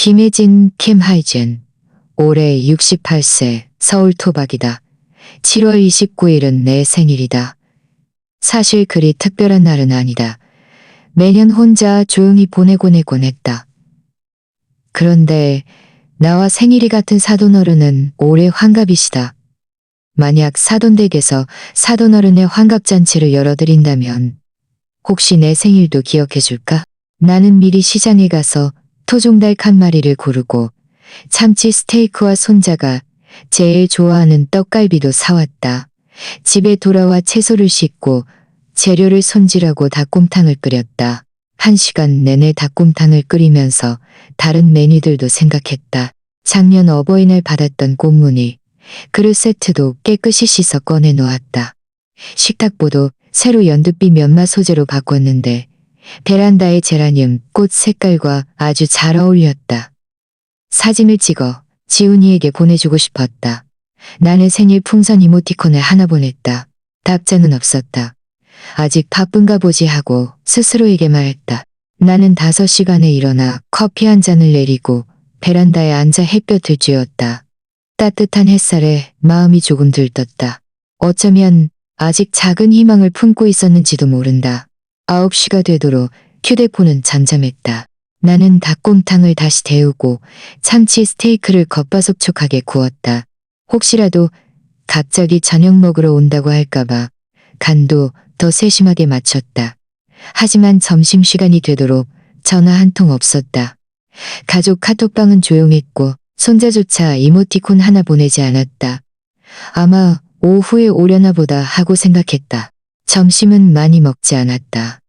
김혜진, 김하이진. 올해 68세, 서울 토박이다. 7월 29일은 내 생일이다. 사실 그리 특별한 날은 아니다. 매년 혼자 조용히 보내곤 했다. 그런데 나와 생일이 같은 사돈어른은 올해 환갑이시다. 만약 사돈댁에서 사돈어른의 환갑잔치를 열어드린다면 혹시 내 생일도 기억해줄까? 나는 미리 시장에 가서 토종닭 한 마리를 고르고 참치 스테이크와 손자가 제일 좋아하는 떡갈비도 사왔다. 집에 돌아와 채소를 씻고 재료를 손질하고 닭곰탕을 끓였다. 1시간 내내 닭곰탕을 끓이면서 다른 메뉴들도 생각했다. 작년 어버이날 받았던 꽃무늬, 그릇 세트도 깨끗이 씻어 꺼내 놓았다. 식탁보도 새로 연두빛 면마 소재로 바꿨는데 베란다의 제라늄 꽃 색깔과 아주 잘 어울렸다. 사진을 찍어 지훈이에게 보내주고 싶었다. 나는 생일 풍선 이모티콘을 하나 보냈다. 답장은 없었다. 아직 바쁜가 보지 하고 스스로에게 말했다. 나는 5시간에 일어나 커피 한 잔을 내리고 베란다에 앉아 햇볕을 쬐었다. 따뜻한 햇살에 마음이 조금 들떴다. 어쩌면 아직 작은 희망을 품고 있었는지도 모른다. 9시가 되도록 휴대폰은 잠잠했다. 나는 닭곰탕을 다시 데우고 참치 스테이크를 겉바속촉하게 구웠다. 혹시라도 갑자기 저녁 먹으러 온다고 할까봐 간도 더 세심하게 맞췄다. 하지만 점심시간이 되도록 전화 한 통 없었다. 가족 카톡방은 조용했고 손자조차 이모티콘 하나 보내지 않았다. 아마 오후에 오려나 보다 하고 생각했다. 점심은 많이 먹지 않았다.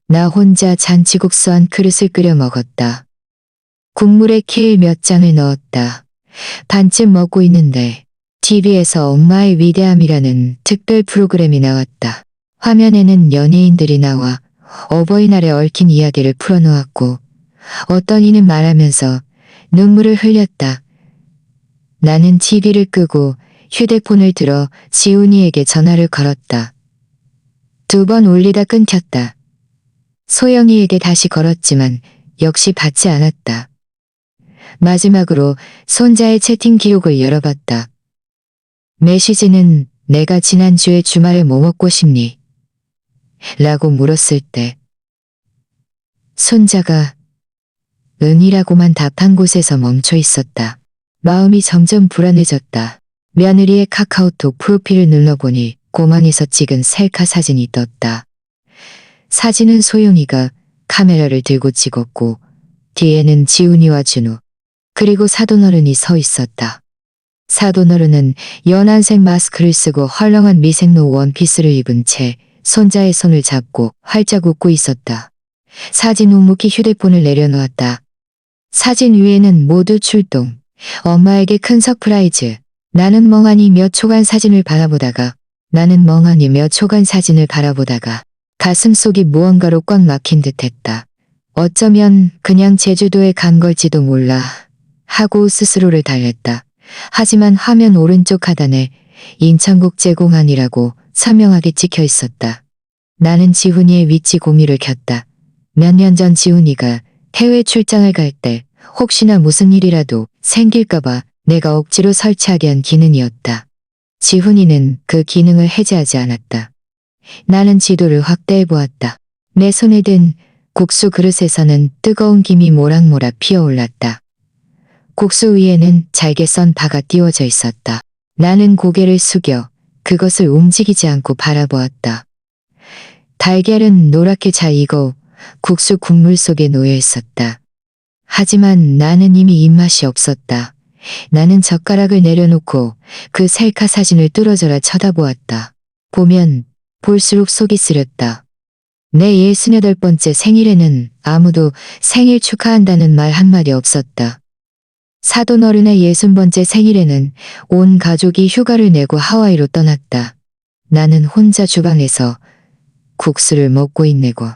나 혼자 잔치국수 한 그릇을 끓여 먹었다. 국물에 케일 몇 장을 넣었다. 반쯤 먹고 있는데 TV에서 엄마의 위대함이라는 특별 프로그램이 나왔다. 화면에는 연예인들이 나와 어버이날에 얽힌 이야기를 풀어놓았고 어떤 이는 말하면서 눈물을 흘렸다. 나는 TV를 끄고 휴대폰을 들어 지훈이에게 전화를 걸었다. 2번 울리다 끊겼다. 소영이에게 다시 걸었지만 역시 받지 않았다. 마지막으로 손자의 채팅 기록을 열어봤다. 메시지는 내가 지난주에 주말에 뭐 먹고 싶니? 라고 물었을 때 손자가 은이라고만 답한 곳에서 멈춰 있었다. 마음이 점점 불안해졌다. 며느리의 카카오톡 프로필을 눌러보니 공항에서 찍은 셀카 사진이 떴다. 사진은 소영이가 카메라를 들고 찍었고 뒤에는 지훈이와 준우 그리고 사돈어른이 서 있었다. 사돈어른은 연한색 마스크를 쓰고 헐렁한 미생로 원피스를 입은 채 손자의 손을 잡고 활짝 웃고 있었다. 사진 묵묵히 휴대폰을 내려놓았다. 사진 위에는 모두 출동. 엄마에게 큰 서프라이즈. 나는 멍하니 몇 초간 사진을 바라보다가 가슴속이 무언가로 꽉 막힌 듯했다. 어쩌면 그냥 제주도에 간 걸지도 몰라 하고 스스로를 달랬다. 하지만 화면 오른쪽 하단에 인천국제공항이라고 선명하게 찍혀 있었다. 나는 지훈이의 위치 공유를 켰다. 몇 년 전 지훈이가 해외 출장을 갈 때 혹시나 무슨 일이라도 생길까봐 내가 억지로 설치하게 한 기능이었다. 지훈이는 그 기능을 해제하지 않았다. 나는 지도를 확대해 보았다. 내 손에 든 국수 그릇에서는 뜨거운 김이 모락모락 피어올랐다. 국수 위에는 잘게 썬 파가 띄워져 있었다. 나는 고개를 숙여 그것을 움직이지 않고 바라보았다. 달걀은 노랗게 잘 익어 국수 국물 속에 놓여 있었다. 하지만 나는 이미 입맛이 없었다. 나는 젓가락을 내려놓고 그 셀카 사진을 뚫어져라 쳐다보았다. 보면 볼수록 속이 쓰렸다. 내 68번째 생일에는 아무도 생일 축하한다는 말 한마디 없었다. 사돈어른의 60번째 생일에는 온 가족이 휴가를 내고 하와이로 떠났다. 나는 혼자 주방에서 국수를 먹고 있네고.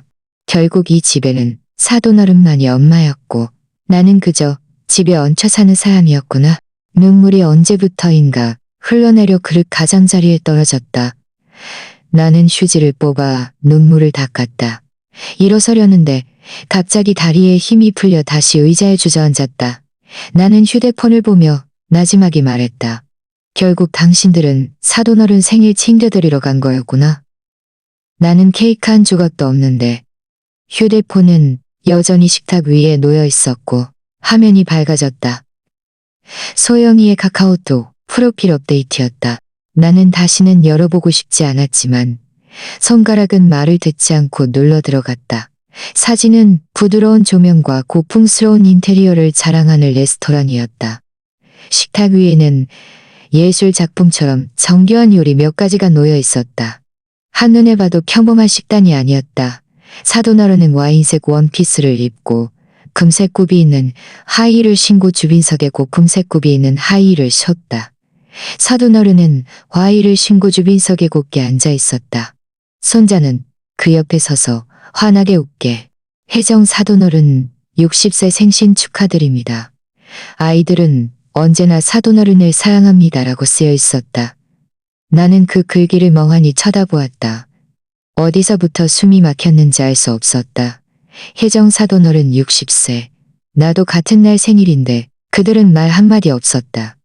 결국 이 집에는 사돈어른만이 엄마였고 나는 그저 집에 얹혀 사는 사람이었구나. 눈물이 언제부터인가 흘러내려 그릇 가장자리에 떨어졌다. 나는 휴지를 뽑아 눈물을 닦았다. 일어서려는데 갑자기 다리에 힘이 풀려 다시 의자에 주저앉았다. 나는 휴대폰을 보며 나지막이 말했다. 결국 당신들은 사돈어른 생일 챙겨드리러 간 거였구나. 나는 케이크 한 조각도 없는데. 휴대폰은 여전히 식탁 위에 놓여 있었고 화면이 밝아졌다. 소영이의 카카오톡 프로필 업데이트였다. 나는 다시는 열어보고 싶지 않았지만 손가락은 말을 듣지 않고 눌러 들어갔다. 사진은 부드러운 조명과 고풍스러운 인테리어를 자랑하는 레스토랑이었다. 식탁 위에는 예술 작품처럼 정교한 요리 몇 가지가 놓여 있었다. 한눈에 봐도 평범한 식단이 아니었다. 사돈어른은 와인색 원피스를 입고 금색 굽이 있는 하이힐을 신고 주빈석에 고금색 굽이 있는 하이힐을 셨다. 사돈어른은 화이를 신고 주빈석에 곧게 앉아 있었다. 손자는 그 옆에 서서 환하게 웃게 혜정 사돈어른 60세 생신 축하드립니다. 아이들은 언제나 사돈어른을 사랑합니다라고 쓰여 있었다. 나는 그 글귀를 멍하니 쳐다보았다. 어디서부터 숨이 막혔는지 알 수 없었다. 혜정 사돈어른 60세. 나도 같은 날 생일인데 그들은 말 한마디 없었다.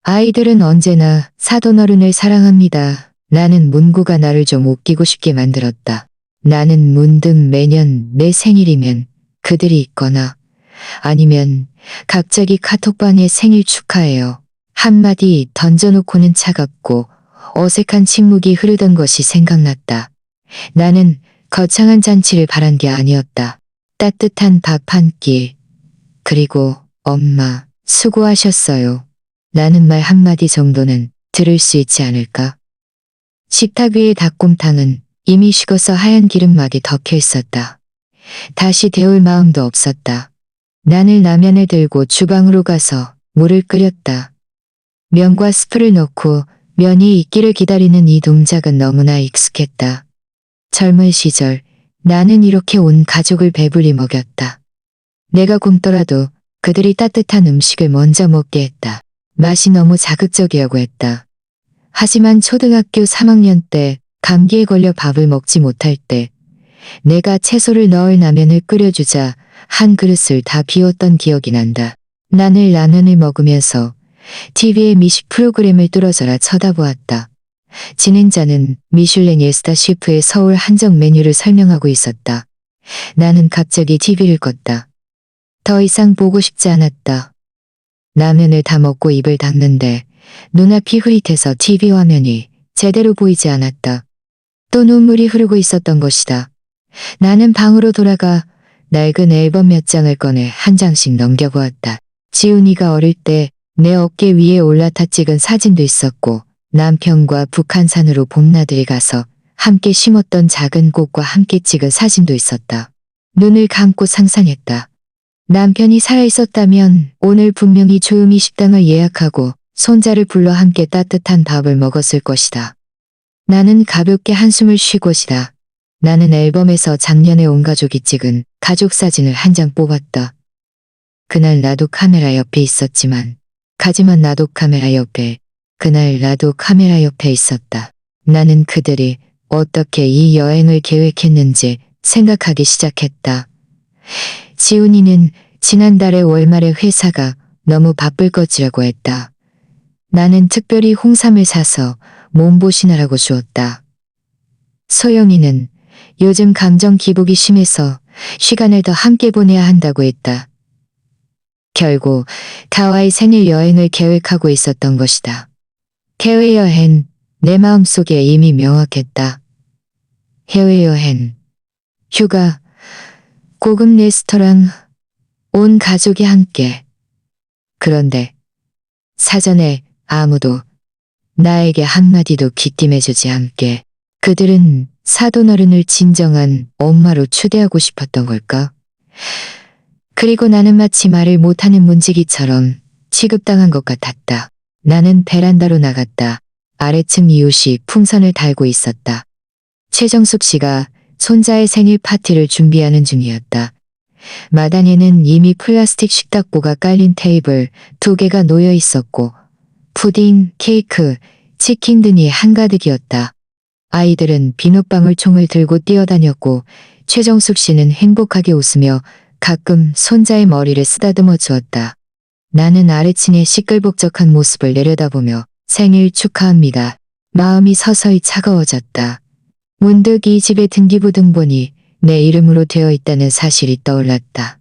아이들은 언제나 사돈어른을 사랑합니다. 나는 문구가 나를 좀 웃기고 싶게 만들었다. 나는 문득 매년 내 생일이면 그들이 있거나 아니면 갑자기 카톡방에 생일 축하해요. 한마디 던져놓고는 차갑고 어색한 침묵이 흐르던 것이 생각났다. 나는 거창한 잔치를 바란 게 아니었다. 따뜻한 밥 한 끼. 그리고 엄마 수고하셨어요. 라는 말 한마디 정도는 들을 수 있지 않을까? 식탁 위의 닭곰탕은 이미 식어서 하얀 기름막이 덮여 있었다. 다시 데울 마음도 없었다. 나는 라면을 들고 주방으로 가서 물을 끓였다. 면과 스프를 넣고 면이 익기를 기다리는 이 동작은 너무나 익숙했다. 젊은 시절 나는 이렇게 온 가족을 배불리 먹였다. 내가 굶더라도 그들이 따뜻한 음식을 먼저 먹게 했다. 맛이 너무 자극적이라고 했다. 하지만 초등학교 3학년 때 감기에 걸려 밥을 먹지 못할 때 내가 채소를 넣을 라면을 끓여주자 한 그릇을 다 비웠던 기억이 난다. 나는 라면을 먹으면서 TV의 미식 프로그램을 뚫어져라 쳐다보았다. 진행자는 미슐랭 예스타 셰프의 서울 한정 메뉴를 설명하고 있었다. 나는 갑자기 TV를 껐다. 더 이상 보고 싶지 않았다. 라면을 다 먹고 입을 닫는데 눈앞이 흐릿해서 TV 화면이 제대로 보이지 않았다. 또 눈물이 흐르고 있었던 것이다. 나는 방으로 돌아가 낡은 앨범 몇 장을 꺼내 한 장씩 넘겨보았다. 지훈이가 어릴 때 내 어깨 위에 올라타 찍은 사진도 있었고 남편과 북한산으로 봄나들이 가서 함께 심었던 작은 꽃과 함께 찍은 사진도 있었다. 눈을 감고 상상했다. 남편이 살아있었다면 오늘 분명히 조용히 식당을 예약하고 손자를 불러 함께 따뜻한 밥을 먹었을 것이다. 나는 가볍게 한숨을 쉬고시다. 나는 앨범에서 작년에 온 가족이 찍은 가족 사진을 한 장 뽑았다. 그날 나도 카메라 옆에 있었지만 하지만 나도 카메라 옆에 그날 나도 카메라 옆에 있었다. 나는 그들이 어떻게 이 여행을 계획했는지 생각하기 시작했다. 지훈이는 지난달에 월말에 회사가 너무 바쁠 것이라고 했다. 나는 특별히 홍삼을 사서 몸보신하라고 주었다. 소영이는 요즘 감정 기복이 심해서 시간을 더 함께 보내야 한다고 했다. 결국 가와이 생일 여행을 계획하고 있었던 것이다. 해외여행, 내 마음속에 이미 명확했다. 해외여행, 휴가, 고급 레스토랑, 온 가족이 함께. 그런데 사전에 아무도 나에게 한마디도 귀띔해주지 않게 그들은 사돈어른을 진정한 엄마로 추대하고 싶었던 걸까? 그리고 나는 마치 말을 못하는 문지기처럼 취급당한 것 같았다. 나는 베란다로 나갔다. 아래층 이웃이 풍선을 달고 있었다. 최정숙 씨가 손자의 생일 파티를 준비하는 중이었다. 마당에는 이미 플라스틱 식탁보가 깔린 테이블 2개가 놓여 있었고 푸딩, 케이크, 치킨 등이 한가득이었다. 아이들은 비눗방울 총을 들고 뛰어다녔고 최정숙 씨는 행복하게 웃으며 가끔 손자의 머리를 쓰다듬어 주었다. 나는 아래층의 시끌벅적한 모습을 내려다보며 생일 축하합니다. 마음이 서서히 차가워졌다. 문득 이 집의 등기부등본이 내 이름으로 되어 있다는 사실이 떠올랐다.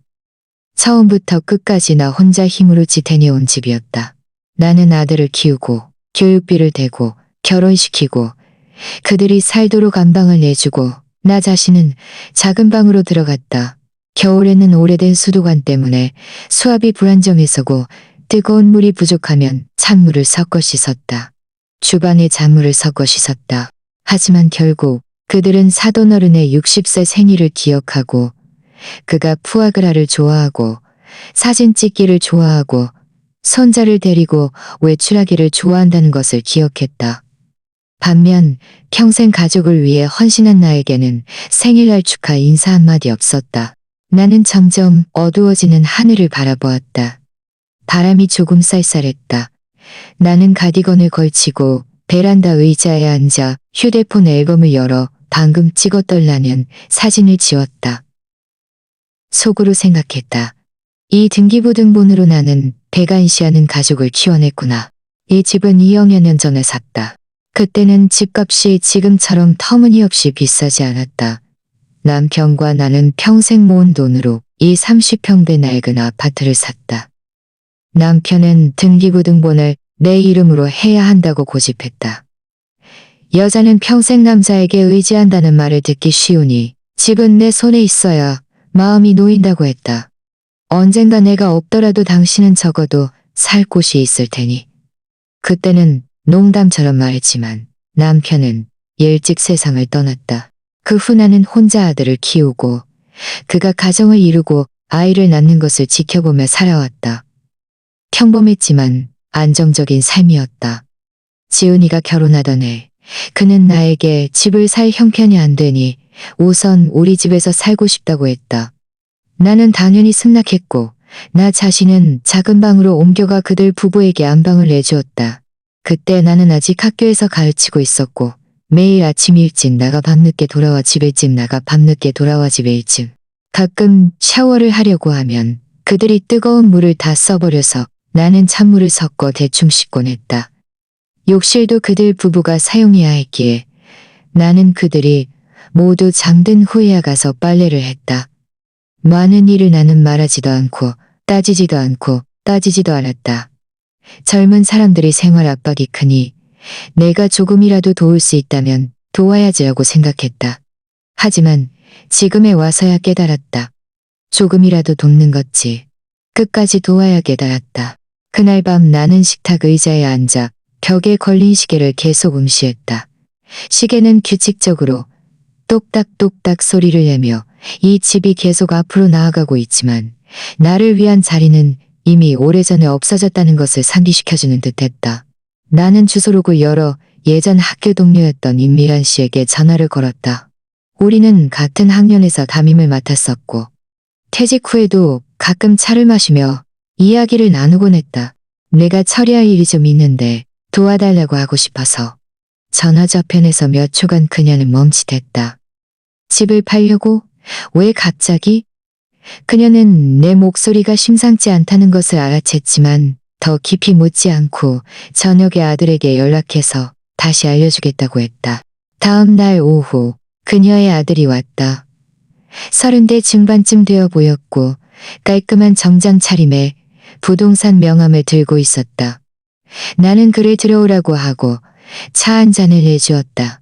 처음부터 끝까지 나 혼자 힘으로 지탱해온 집이었다. 나는 아들을 키우고 교육비를 대고 결혼시키고 그들이 살도록 안방을 내주고 나 자신은 작은 방으로 들어갔다. 겨울에는 오래된 수도관 때문에 수압이 불안정해서고 뜨거운 물이 부족하면 찬물을 섞어 씻었다. 주방에 잔물을 섞어 씻었다. 하지만 결국 그들은 사돈어른의 60세 생일을 기억하고 그가 푸아그라를 좋아하고 사진 찍기를 좋아하고 손자를 데리고 외출하기를 좋아한다는 것을 기억했다. 반면 평생 가족을 위해 헌신한 나에게는 생일날 축하 인사 한마디 없었다. 나는 점점 어두워지는 하늘을 바라보았다. 바람이 조금 쌀쌀했다. 나는 가디건을 걸치고 베란다 의자에 앉아 휴대폰 앨범을 열어 방금 찍었더라는 사진을 지웠다. 속으로 생각했다. 이 등기부등본으로 나는 배가인시하는 가족을 키워냈구나. 이 집은 2억여 년 전에 샀다. 그때는 집값이 지금처럼 터무니없이 비싸지 않았다. 남편과 나는 평생 모은 돈으로 이 30평대 낡은 아파트를 샀다. 남편은 등기부등본을 내 이름으로 해야 한다고 고집했다. 여자는 평생 남자에게 의지한다는 말을 듣기 쉬우니 집은 내 손에 있어야 마음이 놓인다고 했다. 언젠가 내가 없더라도 당신은 적어도 살 곳이 있을 테니. 그때는 농담처럼 말했지만 남편은 일찍 세상을 떠났다. 그 후 나는 혼자 아들을 키우고 그가 가정을 이루고 아이를 낳는 것을 지켜보며 살아왔다. 평범했지만 안정적인 삶이었다. 지은이가 결혼하던 해 그는 나에게 집을 살 형편이 안 되니 우선 우리 집에서 살고 싶다고 했다. 나는 당연히 승낙했고 나 자신은 작은 방으로 옮겨가 그들 부부에게 안방을 내주었다. 그때 나는 아직 학교에서 가르치고 있었고 매일 아침 일찍 나가 밤늦게 돌아와 집 일찍 나가 밤늦게 돌아와 집에 일찍. 가끔 샤워를 하려고 하면 그들이 뜨거운 물을 다 써버려서 나는 찬물을 섞어 대충 씻곤 했다. 욕실도 그들 부부가 사용해야 했기에 나는 그들이 모두 잠든 후에야 가서 빨래를 했다. 많은 일을 나는 말하지도 않고 따지지도 않고 따지지도 않았다. 젊은 사람들이 생활 압박이 크니 내가 조금이라도 도울 수 있다면 도와야지 하고 생각했다. 하지만 지금에 와서야 깨달았다. 조금이라도 돕는 것지. 끝까지 도와야 깨달았다. 그날 밤 나는 식탁 의자에 앉아 벽에 걸린 시계를 계속 응시했다. 시계는 규칙적으로 똑딱똑딱 소리를 내며 이 집이 계속 앞으로 나아가고 있지만 나를 위한 자리는 이미 오래전에 없어졌다는 것을 상기시켜주는 듯했다. 나는 주소록을 열어 예전 학교 동료였던 임미란 씨에게 전화를 걸었다. 우리는 같은 학년에서 담임을 맡았었고 퇴직 후에도 가끔 차를 마시며 이야기를 나누곤 했다. 내가 처리할 일이 좀 있는데 도와달라고 하고 싶어서. 전화 저편에서 몇 초간 그녀는 멈칫했다. 집을 팔려고? 왜 갑자기? 그녀는 내 목소리가 심상치 않다는 것을 알아챘지만 더 깊이 묻지 않고 저녁에 아들에게 연락해서 다시 알려주겠다고 했다. 다음 날 오후 그녀의 아들이 왔다. 30대 중반쯤 되어 보였고 깔끔한 정장 차림에 부동산 명함을 들고 있었다. 나는 그를 들어오라고 하고 차 한 잔을 내주었다.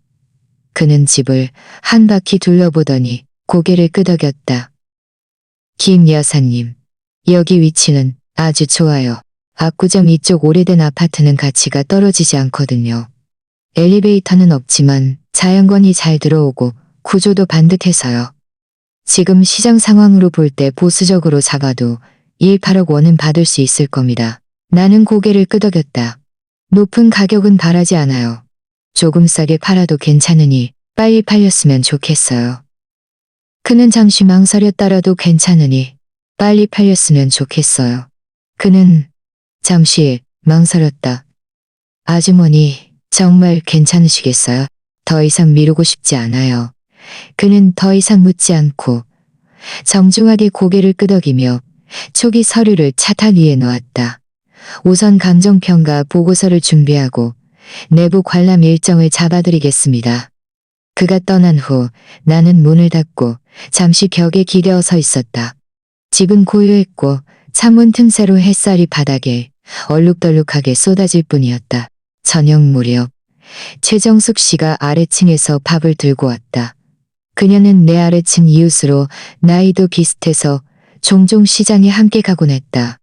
그는 집을 한 바퀴 둘러보더니 고개를 끄덕였다. 김 여사님, 여기 위치는 아주 좋아요. 압구정 이쪽 오래된 아파트는 가치가 떨어지지 않거든요. 엘리베이터는 없지만 자연광이 잘 들어오고 구조도 반듯해서요. 지금 시장 상황으로 볼 때 보수적으로 잡아도 8억 원은 받을 수 있을 겁니다. 나는 고개를 끄덕였다. 높은 가격은 바라지 않아요. 조금 싸게 팔아도 괜찮으니 빨리 팔렸으면 좋겠어요. 그는 잠시 망설였다라도 괜찮으니 빨리 팔렸으면 좋겠어요. 그는 잠시 망설였다. 아주머니, 정말 괜찮으시겠어요? 더 이상 미루고 싶지 않아요. 그는 더 이상 묻지 않고 정중하게 고개를 끄덕이며 초기 서류를 차탄 위에 놓았다. 우선 감정평가 보고서를 준비하고 내부 관람 일정을 잡아드리겠습니다. 그가 떠난 후 나는 문을 닫고 잠시 벽에 기대어 서 있었다. 집은 고요했고 창문 틈새로 햇살이 바닥에 얼룩덜룩하게 쏟아질 뿐이었다. 저녁 무렵 최정숙 씨가 아래층에서 밥을 들고 왔다. 그녀는 내 아래층 이웃으로 나이도 비슷해서 종종 시장에 함께 가곤 했다.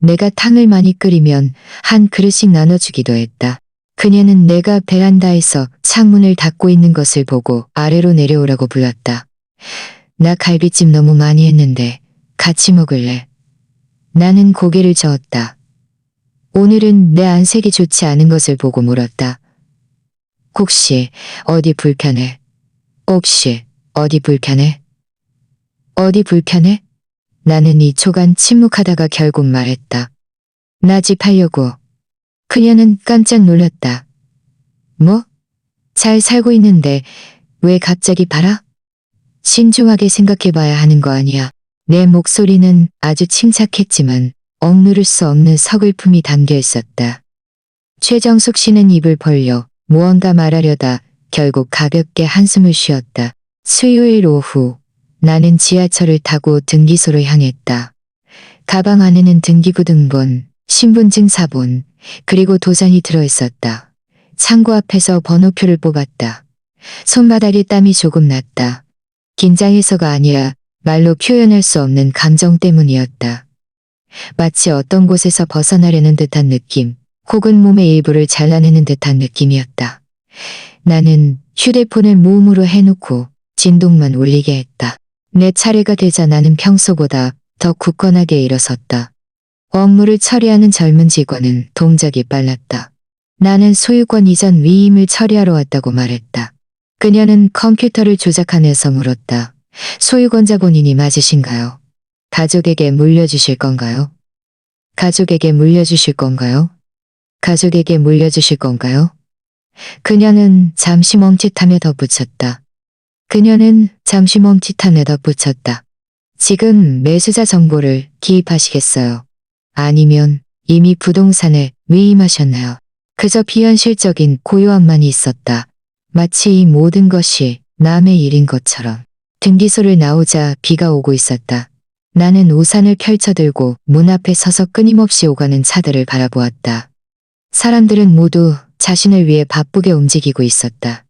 내가 탕을 많이 끓이면 한 그릇씩 나눠주기도 했다. 그녀는 내가 베란다에서 창문을 닫고 있는 것을 보고 아래로 내려오라고 불렀다. 나 갈비찜 너무 많이 했는데 같이 먹을래? 나는 고개를 저었다. 오늘은 내 안색이 좋지 않은 것을 보고 물었다. 혹시 어디 불편해? 혹시 어디 불편해? 어디 불편해? 나는 2초간 침묵하다가 결국 말했다. 나 집 하려고. 그녀는 깜짝 놀랐다. 뭐? 잘 살고 있는데 왜 갑자기 팔아? 신중하게 생각해봐야 하는 거 아니야. 내 목소리는 아주 침착했지만 억누를 수 없는 서글픔이 담겨 있었다. 최정숙 씨는 입을 벌려 무언가 말하려다 결국 가볍게 한숨을 쉬었다. 수요일 오후 나는 지하철을 타고 등기소를 향했다. 가방 안에는 등기부 등본, 신분증 사본, 그리고 도장이 들어있었다. 창고 앞에서 번호표를 뽑았다. 손바닥에 땀이 조금 났다. 긴장해서가 아니라 말로 표현할 수 없는 감정 때문이었다. 마치 어떤 곳에서 벗어나려는 듯한 느낌, 혹은 몸의 일부를 잘라내는 듯한 느낌이었다. 나는 휴대폰을 무음으로 해놓고 진동만 울리게 했다. 내 차례가 되자 나는 평소보다 더 굳건하게 일어섰다. 업무를 처리하는 젊은 직원은 동작이 빨랐다. 나는 소유권 이전 위임을 처리하러 왔다고 말했다. 그녀는 컴퓨터를 조작하면서 물었다. 소유권자 본인이 맞으신가요? 가족에게 물려주실 건가요? 가족에게 물려주실 건가요? 가족에게 물려주실 건가요? 그녀는 잠시 멈칫하며 덧붙였다. 그녀는 잠시 멈칫하며 덧붙였다. 지금 매수자 정보를 기입하시겠어요? 아니면 이미 부동산에 위임하셨나요? 그저 비현실적인 고요함만이 있었다. 마치 이 모든 것이 남의 일인 것처럼. 등기소를 나오자 비가 오고 있었다. 나는 우산을 펼쳐들고 문 앞에 서서 끊임없이 오가는 차들을 바라보았다. 사람들은 모두 자신을 위해 바쁘게 움직이고 있었다.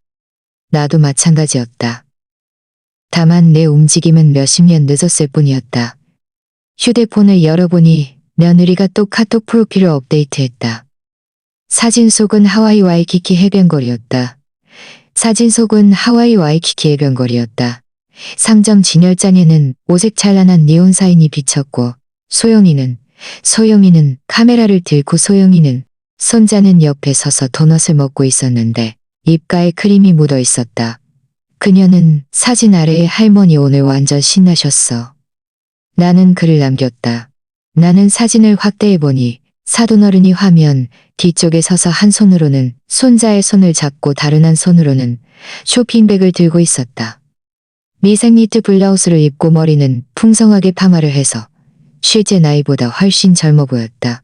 나도 마찬가지였다. 다만 내 움직임은 몇십 년 늦었을 뿐이었다. 휴대폰을 열어보니 며느리가 또 카톡 프로필을 업데이트했다. 사진 속은 하와이 와이키키 해변거리였다. 사진 속은 하와이 와이키키 해변거리였다. 상점 진열장에는 오색 찬란한 니온 사인이 비쳤고 소영이는 카메라를 들고 소영이는 손자는 옆에 서서 도넛을 먹고 있었는데 입가에 크림이 묻어 있었다. 그녀는 사진 아래에 할머니 오늘 완전 신나셨어. 나는 글을 남겼다. 나는 사진을 확대해보니 사돈어른이 화면 뒤쪽에 서서 한 손으로는 손자의 손을 잡고 다른 한 손으로는 쇼핑백을 들고 있었다. 미색 니트 블라우스를 입고 머리는 풍성하게 파마를 해서 실제 나이보다 훨씬 젊어 보였다.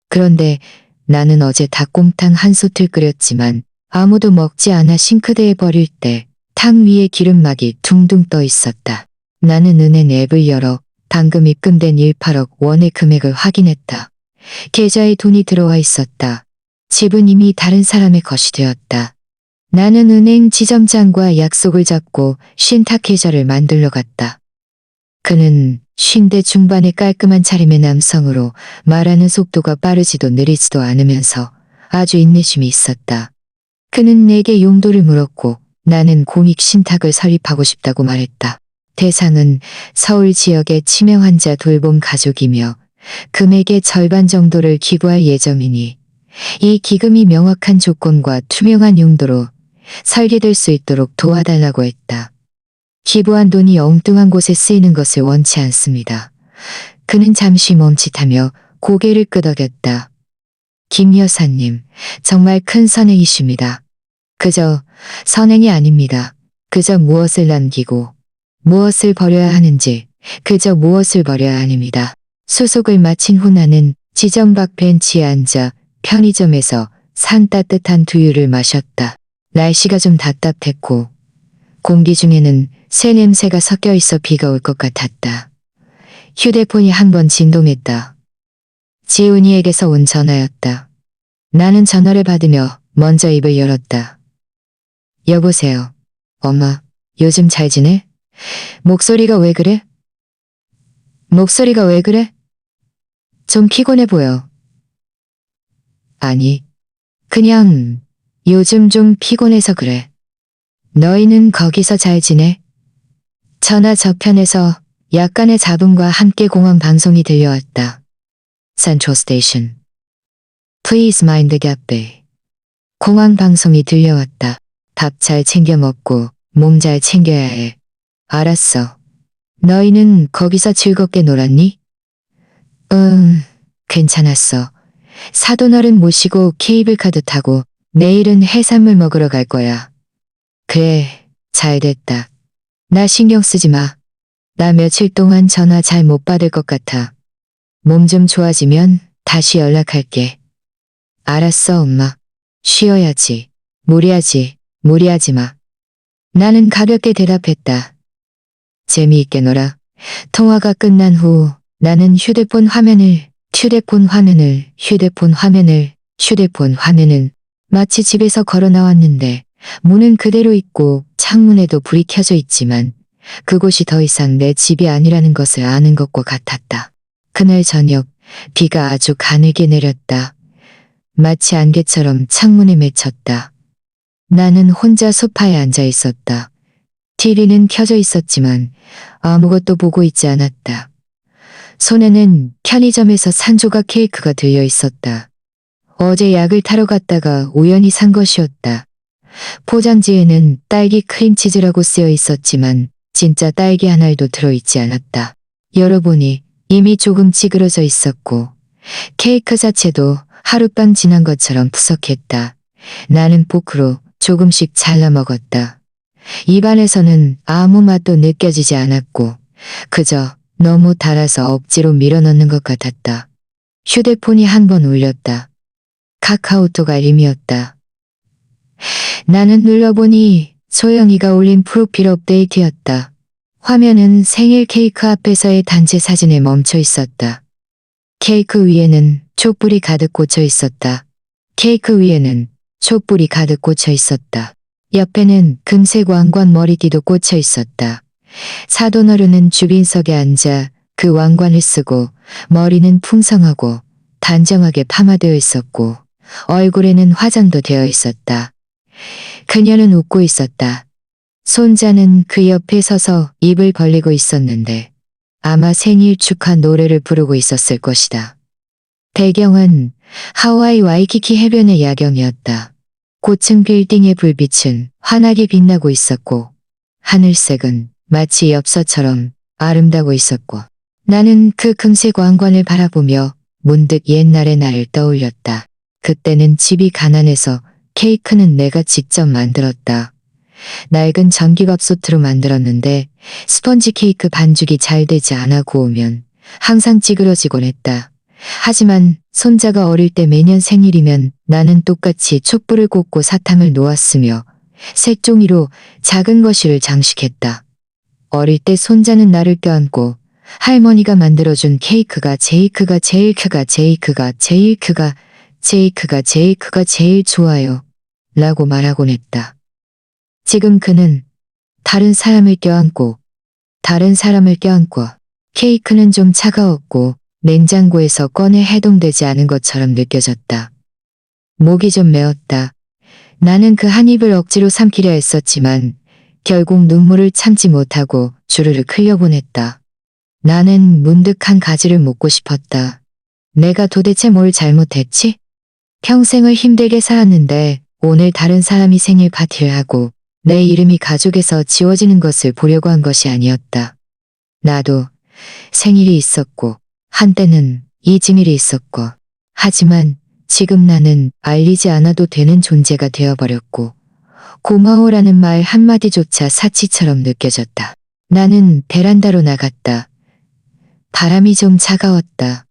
그런데 나는 어제 닭곰탕 한 솥을 끓였지만 아무도 먹지 않아 싱크대에 버릴 때 탕 위에 기름막이 둥둥 떠 있었다. 나는 은행 앱을 열어 방금 입금된 18억 원의 금액을 확인했다. 계좌에 돈이 들어와 있었다. 집은 이미 다른 사람의 것이 되었다. 나는 은행 지점장과 약속을 잡고 신탁 계좌를 만들러 갔다. 그는 50대 중반의 깔끔한 차림의 남성으로 말하는 속도가 빠르지도 느리지도 않으면서 아주 인내심이 있었다. 그는 내게 용도를 물었고 나는 공익 신탁을 설립하고 싶다고 말했다. 대상은 서울 지역의 치매 환자 돌봄 가족이며 금액의 절반 정도를 기부할 예정이니 이 기금이 명확한 조건과 투명한 용도로 설계될 수 있도록 도와달라고 했다. 기부한 돈이 엉뚱한 곳에 쓰이는 것을 원치 않습니다. 그는 잠시 멈칫하며 고개를 끄덕였다. 김 여사님, 정말 큰 선행이십니다. 그저 선행이 아닙니다. 그저 무엇을 남기고 무엇을 버려야 하는지, 그저 무엇을 버려야 합니다. 수속을 마친 후 나는 지정박 벤치에 앉아 편의점에서 산 따뜻한 두유를 마셨다. 날씨가 좀 답답했고 공기 중에는 새 냄새가 섞여 있어 비가 올 것 같았다. 휴대폰이 한 번 진동했다. 지훈이에게서 온 전화였다. 나는 전화를 받으며 먼저 입을 열었다. 여보세요. 엄마, 요즘 잘 지내? 목소리가 왜 그래? 목소리가 왜 그래? 좀 피곤해 보여. 아니, 그냥 요즘 좀 피곤해서 그래. 너희는 거기서 잘 지내? 전화 저편에서 약간의 잡음과 함께 공항 방송이 들려왔다. Central Station. Please mind the gap bay. 공항 방송이 들려왔다. 밥 잘 챙겨 먹고 몸 잘 챙겨야 해. 알았어. 너희는 거기서 즐겁게 놀았니? 괜찮았어. 사돈어른 모시고 케이블카도 타고 내일은 해산물 먹으러 갈 거야. 그래, 잘 됐다. 나 신경 쓰지 마. 나 며칠 동안 전화 잘 못 받을 것 같아. 몸 좀 좋아지면 다시 연락할게. 알았어, 엄마. 쉬어야지. 무리하지 마. 나는 가볍게 대답했다. 재미있게 놀아. 통화가 끝난 후 나는 휴대폰 화면을 마치 집에서 걸어 나왔는데 문은 그대로 있고 창문에도 불이 켜져 있지만 그곳이 더 이상 내 집이 아니라는 것을 아는 것과 같았다. 그날 저녁 비가 아주 가늘게 내렸다. 마치 안개처럼 창문에 맺혔다. 나는 혼자 소파에 앉아 있었다. TV는 켜져 있었지만 아무것도 보고 있지 않았다. 손에는 편의점에서 산 조각 케이크가 들려 있었다. 어제 약을 타러 갔다가 우연히 산 것이었다. 포장지에는 딸기 크림치즈라고 쓰여 있었지만 진짜 딸기 한 알도 들어있지 않았다. 열어보니 이미 조금 찌그러져 있었고 케이크 자체도 하룻밤 지난 것처럼 푸석했다. 나는 포크로 조금씩 잘라 먹었다. 입안에서는 아무 맛도 느껴지지 않았고 그저 너무 달아서 억지로 밀어넣는 것 같았다. 휴대폰이 한 번 울렸다. 카카오톡 알림이었다. 나는 눌러보니 소영이가 올린 프로필 업데이트였다. 화면은 생일 케이크 앞에서의 단체 사진에 멈춰 있었다. 케이크 위에는 촛불이 가득 꽂혀 있었다. 옆에는 금색 왕관 머리띠도 꽂혀 있었다. 사돈어른은 주빈석에 앉아 그 왕관을 쓰고 머리는 풍성하고 단정하게 파마되어 있었고 얼굴에는 화장도 되어 있었다. 그녀는 웃고 있었다. 손자는 그 옆에 서서 입을 벌리고 있었는데 아마 생일 축하 노래를 부르고 있었을 것이다. 배경은 하와이 와이키키 해변의 야경이었다. 고층 빌딩의 불빛은 환하게 빛나고 있었고 하늘색은 마치 엽서처럼 아름다고 있었고 나는 그 금색 왕관을 바라보며 문득 옛날의 나를 떠올렸다. 그때는 집이 가난해서 케이크는 내가 직접 만들었다. 낡은 전기밥솥으로 만들었는데 스펀지 케이크 반죽이 잘 되지 않아 구우면 항상 찌그러지곤 했다. 하지만 손자가 어릴 때 매년 생일이면 나는 똑같이 촛불을 꽂고 사탕을 놓았으며 색종이로 작은 거실을 장식했다. 어릴 때 손자는 나를 껴안고 할머니가 만들어준 케이크가 제일 좋아요 라고 말하곤 했다. 지금 그는 다른 사람을 껴안고 케이크는 좀 차가웠고 냉장고에서 꺼내 해동되지 않은 것처럼 느껴졌다. 목이 좀 메었다. 나는 그 한 입을 억지로 삼키려 했었지만 결국 눈물을 참지 못하고 주르륵 흘려보냈다. 나는 문득 한 가지를 묻고 싶었다. 내가 도대체 뭘 잘못했지? 평생을 힘들게 살았는데 오늘 다른 사람이 생일 파티를 하고 내 이름이 가족에서 지워지는 것을 보려고 한 것이 아니었다. 나도 생일이 있었고 한때는 이직일이 있었고 하지만 지금 나는 알리지 않아도 되는 존재가 되어버렸고 고마워라는 말 한마디조차 사치처럼 느껴졌다. 나는 베란다로 나갔다. 바람이 좀 차가웠다.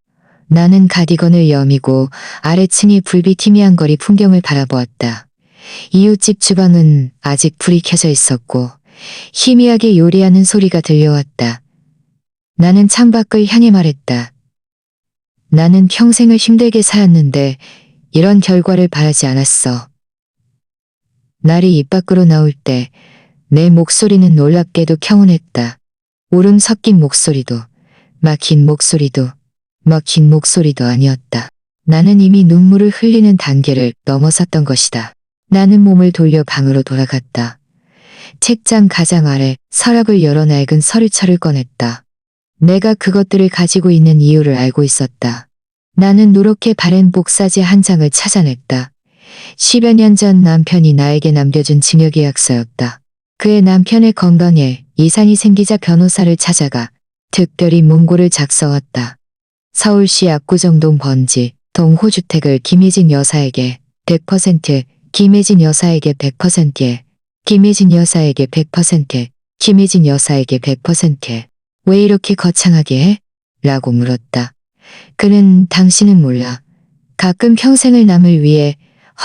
나는 가디건을 여미고 아래층의 불빛 희미한 거리 풍경을 바라보았다. 이웃집 주방은 아직 불이 켜져 있었고 희미하게 요리하는 소리가 들려왔다. 나는 창밖을 향해 말했다. 나는 평생을 힘들게 살았는데 이런 결과를 바라지 않았어. 날이 입 밖으로 나올 때 내 목소리는 놀랍게도 평온했다. 울음 섞인 목소리도, 막힌 목소리도, 먹힌 목소리도 아니었다. 나는 이미 눈물을 흘리는 단계를 넘어섰던 것이다. 나는 몸을 돌려 방으로 돌아갔다. 책장 가장 아래 서랍을 열어 낡은 서류철을 꺼냈다. 내가 그것들을 가지고 있는 이유를 알고 있었다. 나는 누렇게 바랜 복사지 한 장을 찾아냈다. 10여 년 전 남편이 나에게 남겨준 증여계약서였다. 그의 남편의 건강에 이상이 생기자 변호사를 찾아가 특별히 문고를 작성했다. 서울시 압구정동 번지 동호주택을 김혜진 여사에게 100%, 김혜진 여사에게 100%, 김혜진 여사에게 100%, 김혜진 여사에게 100%. 왜 이렇게 거창하게 해? 라고 물었다. 그는 당신은 몰라. 가끔 평생을 남을 위해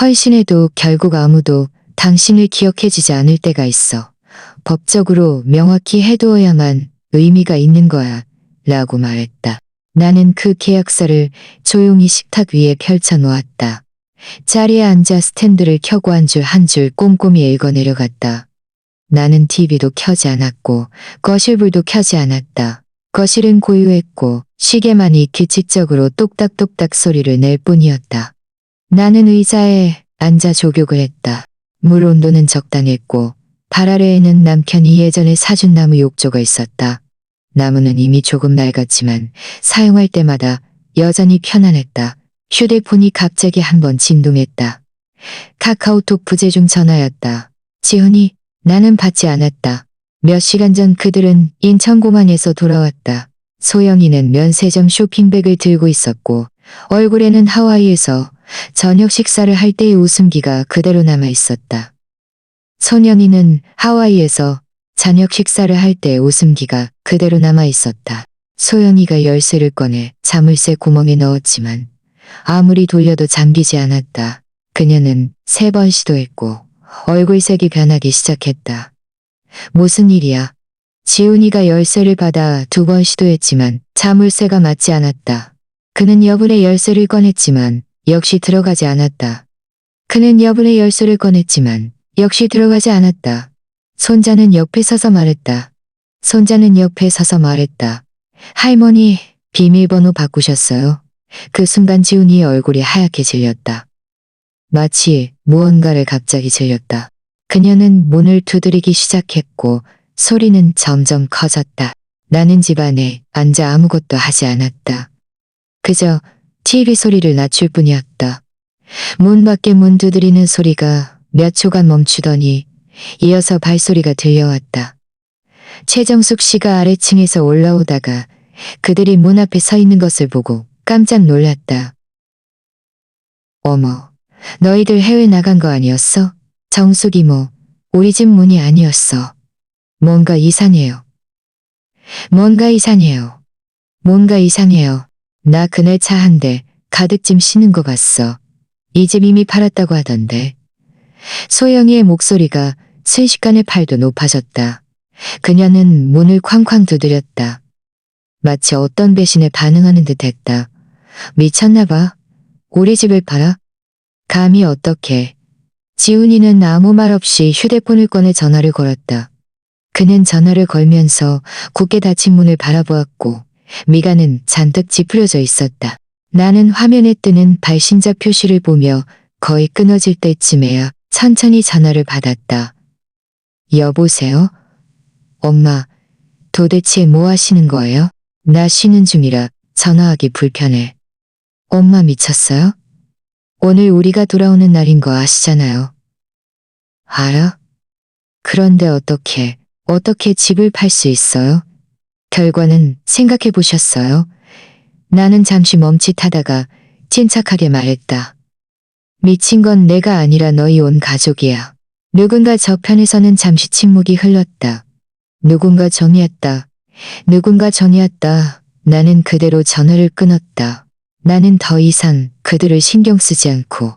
헌신해도 결국 아무도 당신을 기억해주지 않을 때가 있어. 법적으로 명확히 해두어야만 의미가 있는 거야. 라고 말했다. 나는 그 계약서를 조용히 식탁 위에 펼쳐 놓았다. 자리에 앉아 스탠드를 켜고 한 줄 한 줄 꼼꼼히 읽어 내려갔다. 나는 TV도 켜지 않았고 거실불도 켜지 않았다. 거실은 고요했고 시계만이 규칙적으로 똑딱똑딱 소리를 낼 뿐이었다. 나는 의자에 앉아 족욕을 했다. 물 온도는 적당했고 발 아래에는 남편이 예전에 사준 나무 욕조가 있었다. 나무는 이미 조금 낡았지만 사용할 때마다 여전히 편안했다. 휴대폰이 갑자기 한번 진동했다. 카카오톡 부재중 전화였다. 지훈이, 나는 받지 않았다. 몇 시간 전 그들은 인천공항에서 돌아왔다. 소영이는 면세점 쇼핑백을 들고 있었고 얼굴에는 하와이에서 저녁 식사를 할 때의 웃음기가 그대로 남아 있었다. 소영이는 하와이에서 저녁 식사를 할 때의 웃음기가 그대로 남아 있었다. 소영이가 열쇠를 꺼내 자물쇠 구멍에 넣었지만 아무리 돌려도 잠기지 않았다. 그녀는 3번 시도했고 얼굴색이 변하기 시작했다. 무슨 일이야? 지훈이가 열쇠를 받아 2번 시도했지만 자물쇠가 맞지 않았다. 그는 여분의 열쇠를 꺼냈지만 역시 들어가지 않았다. 그는 여분의 열쇠를 꺼냈지만 역시 들어가지 않았다. 손자는 옆에 서서 말했다. 손자는 옆에 서서 말했다. 할머니, 비밀번호 바꾸셨어요? 그 순간 지훈이의 얼굴이 하얗게 질렸다. 마치 무언가를 갑자기 질렸다. 그녀는 문을 두드리기 시작했고 소리는 점점 커졌다. 나는 집 안에 앉아 아무것도 하지 않았다. 그저 TV 소리를 낮출 뿐이었다. 문 밖에 문 두드리는 소리가 몇 초간 멈추더니 이어서 발소리가 들려왔다. 최정숙 씨가 아래층에서 올라오다가 그들이 문 앞에 서 있는 것을 보고 깜짝 놀랐다. 어머, 너희들 해외 나간 거 아니었어? 정숙 이모, 우리 집 문이 아니었어. 뭔가 이상해요. 뭔가 이상해요. 뭔가 이상해요. 나 그날 차 한 대 가득 짐 싣는 거 봤어. 이 집 이미 팔았다고 하던데. 소영이의 목소리가 순식간에 8도 높아졌다. 그녀는 문을 쾅쾅 두드렸다. 마치 어떤 배신에 반응하는 듯 했다. 미쳤나 봐. 우리 집을 팔아? 감히 어떻게. 지훈이는 아무 말 없이 휴대폰을 꺼내 전화를 걸었다. 그는 전화를 걸면서 굳게 닫힌 문을 바라보았고 미간은 잔뜩 찌푸려져 있었다. 나는 화면에 뜨는 발신자 표시를 보며 거의 끊어질 때쯤에야 천천히 전화를 받았다. 여보세요? 엄마, 도대체 뭐 하시는 거예요? 나 쉬는 중이라 전화하기 불편해. 엄마 미쳤어요? 오늘 우리가 돌아오는 날인 거 아시잖아요. 알아? 그런데 어떻게 집을 팔 수 있어요? 결과는 생각해 보셨어요? 나는 잠시 멈칫하다가 침착하게 말했다. 미친 건 내가 아니라 너희 온 가족이야. 누군가 저편에서는 잠시 침묵이 흘렀다. 누군가 전이었다. 누군가 전이었다. 나는 그대로 전화를 끊었다. 나는 더 이상 그들을 신경 쓰지 않고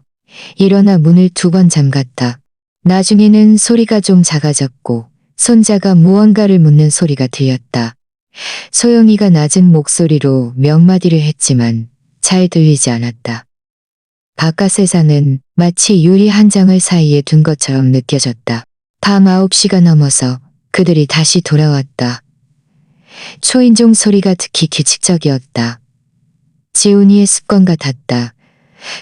일어나 문을 2번 잠갔다. 나중에는 소리가 좀 작아졌고 손자가 무언가를 묻는 소리가 들렸다. 소영이가 낮은 목소리로 몇 마디를 했지만 잘 들리지 않았다. 바깥 세상은 마치 유리 한 장을 사이에 둔 것처럼 느껴졌다. 밤 9시가 넘어서 그들이 다시 돌아왔다. 초인종 소리가 특히 규칙적이었다. 지훈이의 습관 같았다.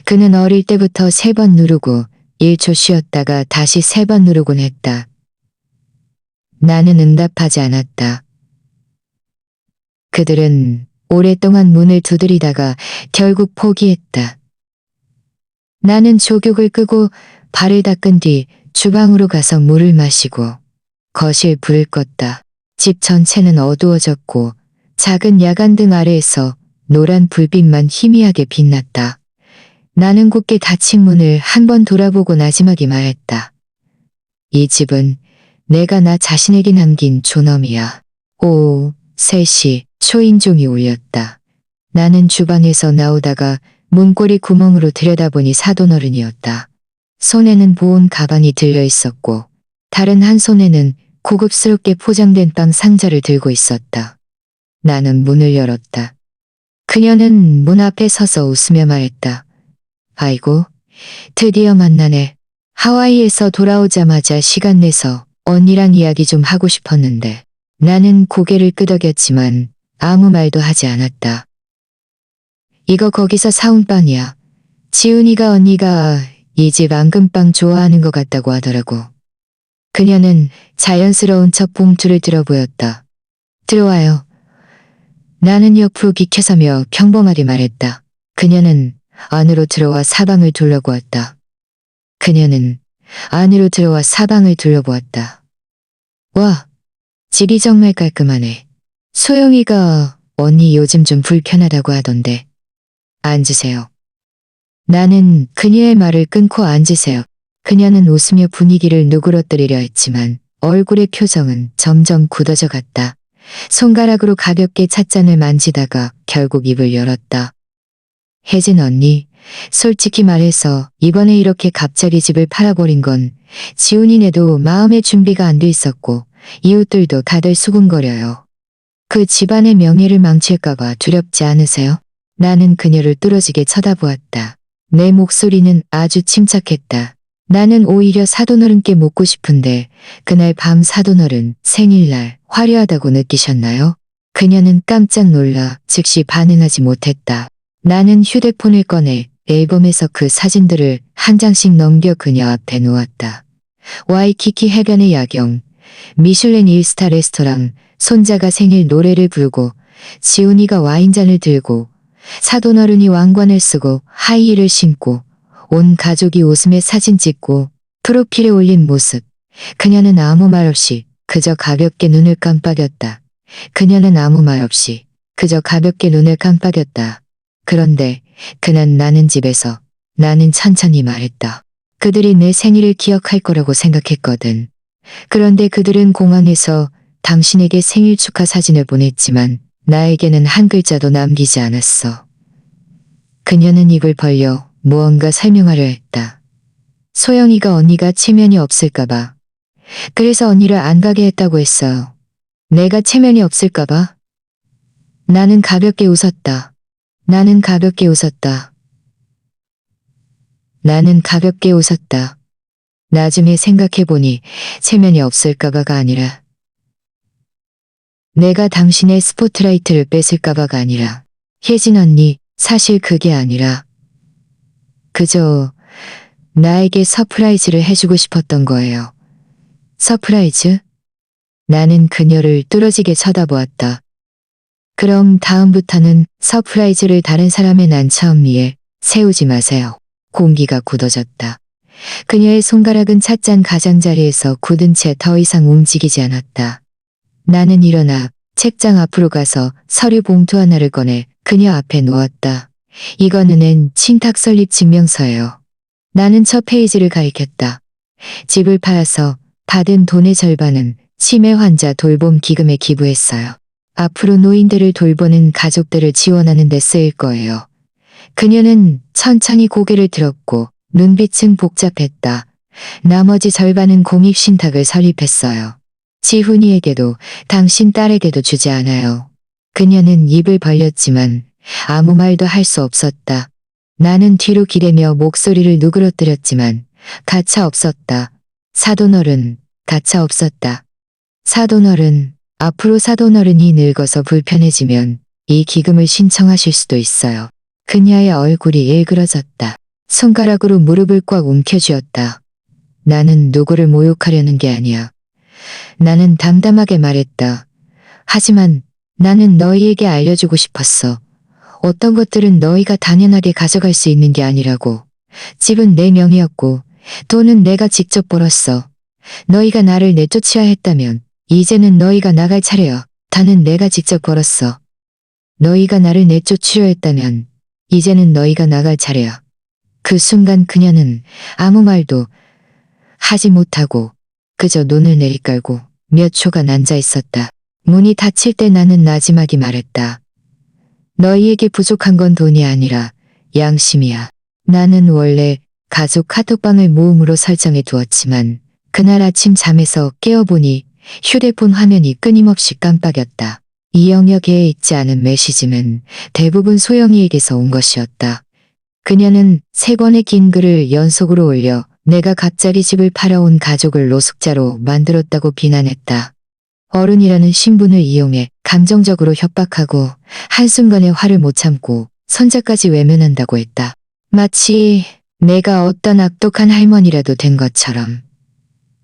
그는 어릴 때부터 3번 누르고 1초 쉬었다가 다시 3번 누르곤 했다. 나는 응답하지 않았다. 그들은 오랫동안 문을 두드리다가 결국 포기했다. 나는 조격을 끄고 발을 닦은 뒤 주방으로 가서 물을 마시고 거실 불을 껐다. 집 전체는 어두워졌고 작은 야간등 아래에서 노란 불빛만 희미하게 빛났다. 나는 곧게 닫힌 문을 한 번 돌아보고 나지막이 말했다. 이 집은 내가 나 자신에게 남긴 존엄이야. 오후 3시 초인종이 울렸다. 나는 주방에서 나오다가 문고리 구멍으로 들여다보니 사돈어른이었다. 손에는 보온 가방이 들려 있었고 다른 한 손에는 고급스럽게 포장된 빵 상자를 들고 있었다. 나는 문을 열었다. 그녀는 문 앞에 서서 웃으며 말했다. 아이고, 드디어 만나네. 하와이에서 돌아오자마자 시간 내서 언니랑 이야기 좀 하고 싶었는데. 나는 고개를 끄덕였지만 아무 말도 하지 않았다. 이거 거기서 사온 빵이야. 지훈이가 언니가 이 집 앙금빵 좋아하는 것 같다고 하더라고. 그녀는 자연스러운 첫 봉투를 들어 보였다. 들어와요. 나는 옆으로 기켜서며 평범하게 말했다. 그녀는 안으로 들어와 사방을 둘러보았다. 그녀는 안으로 들어와 사방을 둘러보았다. 와, 집이 정말 깔끔하네. 소영이가 언니 요즘 좀 불편하다고 하던데. 앉으세요. 나는 그녀의 말을 끊고 앉으세요. 그녀는 웃으며 분위기를 누그러뜨리려 했지만 얼굴의 표정은 점점 굳어져 갔다. 손가락으로 가볍게 찻잔을 만지다가 결국 입을 열었다. 혜진 언니, 솔직히 말해서 이번에 이렇게 갑자기 집을 팔아버린 건 지훈이네도 마음의 준비가 안 돼 있었고 이웃들도 다들 수군거려요. 그 집안의 명예를 망칠까봐 두렵지 않으세요? 나는 그녀를 뚫어지게 쳐다보았다. 내 목소리는 아주 침착했다. 나는 오히려 사돈어른께 묻고 싶은데 그날 밤 사돈어른 생일날 화려하다고 느끼셨나요? 그녀는 깜짝 놀라 즉시 반응하지 못했다. 나는 휴대폰을 꺼내 앨범에서 그 사진들을 한 장씩 넘겨 그녀 앞에 놓았다. 와이키키 해변의 야경, 미슐랭 1스타 레스토랑, 손자가 생일 노래를 부르고 지훈이가 와인잔을 들고 사돈어른이 왕관을 쓰고 하이힐을 신고 온 가족이 웃으며 사진 찍고 프로필에 올린 모습. 그녀는 아무 말 없이 그저 가볍게 눈을 깜빡였다. 그녀는 아무 말 없이 그저 가볍게 눈을 깜빡였다. 그런데 그날 나는 집에서 나는 천천히 말했다. 그들이 내 생일을 기억할 거라고 생각했거든. 그런데 그들은 공항에서 당신에게 생일 축하 사진을 보냈지만 나에게는 한 글자도 남기지 않았어. 그녀는 입을 벌려 무언가 설명하려 했다. 소영이가 언니가 체면이 없을까봐. 그래서 언니를 안 가게 했다고 했어요. 내가 체면이 없을까봐? 나는 가볍게 웃었다. 나는 가볍게 웃었다. 나는 가볍게 웃었다. 나중에 생각해보니 체면이 없을까봐가 아니라 내가 당신의 스포트라이트를 뺏을까봐가 아니라 혜진 언니, 사실 그게 아니라 그저 나에게 서프라이즈를 해주고 싶었던 거예요. 서프라이즈? 나는 그녀를 뚫어지게 쳐다보았다. 그럼 다음부터는 서프라이즈를 다른 사람의 난처함 위에 세우지 마세요. 공기가 굳어졌다. 그녀의 손가락은 찻잔 가장자리에서 굳은 채 더 이상 움직이지 않았다. 나는 일어나 책장 앞으로 가서 서류 봉투 하나를 꺼내 그녀 앞에 놓았다. 이건 은행 신탁 설립 증명서예요. 나는 첫 페이지를 가리켰다. 집을 팔아서 받은 돈의 절반은 치매 환자 돌봄 기금에 기부했어요. 앞으로 노인들을 돌보는 가족들을 지원하는 데 쓰일 거예요. 그녀는 천천히 고개를 들었고 눈빛은 복잡했다. 나머지 절반은 공익신탁을 설립했어요. 지훈이에게도 당신 딸에게도 주지 않아요. 그녀는 입을 벌렸지만 아무 말도 할 수 없었다. 나는 뒤로 기대며 목소리를 누그러뜨렸지만 가차 없었다. 사돈어른, 가차 없었다. 사돈어른, 앞으로 사돈어른이 늙어서 불편해지면 이 기금을 신청하실 수도 있어요. 그녀의 얼굴이 일그러졌다. 손가락으로 무릎을 꽉 움켜쥐었다. 나는 누구를 모욕하려는 게 아니야. 나는 담담하게 말했다. 하지만 나는 너희에게 알려주고 싶었어. 어떤 것들은 너희가 당연하게 가져갈 수 있는 게 아니라고. 집은 내 명의였고 돈은 내가 직접 벌었어. 너희가 나를 내쫓아야 했다면 이제는 너희가 나갈 차례야. 다는 내가 직접 벌었어. 너희가 나를 내쫓으려 했다면 이제는 너희가 나갈 차례야. 그 순간 그녀는 아무 말도 하지 못하고 그저 눈을 내리깔고 몇 초간 앉아 있었다. 문이 닫힐 때 나는 나지막이 말했다. 너희에게 부족한 건 돈이 아니라 양심이야. 나는 원래 가족 카톡방을 모음으로 설정해 두었지만 그날 아침 잠에서 깨어보니 휴대폰 화면이 끊임없이 깜빡였다. 이 영역에 있지 않은 메시지는 대부분 소영이에게서 온 것이었다. 그녀는 3권의 긴 글을 연속으로 올려 내가 갑자기 집을 팔아온 가족을 노숙자로 만들었다고 비난했다. 어른이라는 신분을 이용해 감정적으로 협박하고 한순간에 화를 못 참고 손자까지 외면한다고 했다. 마치 내가 어떤 악독한 할머니라도 된 것처럼.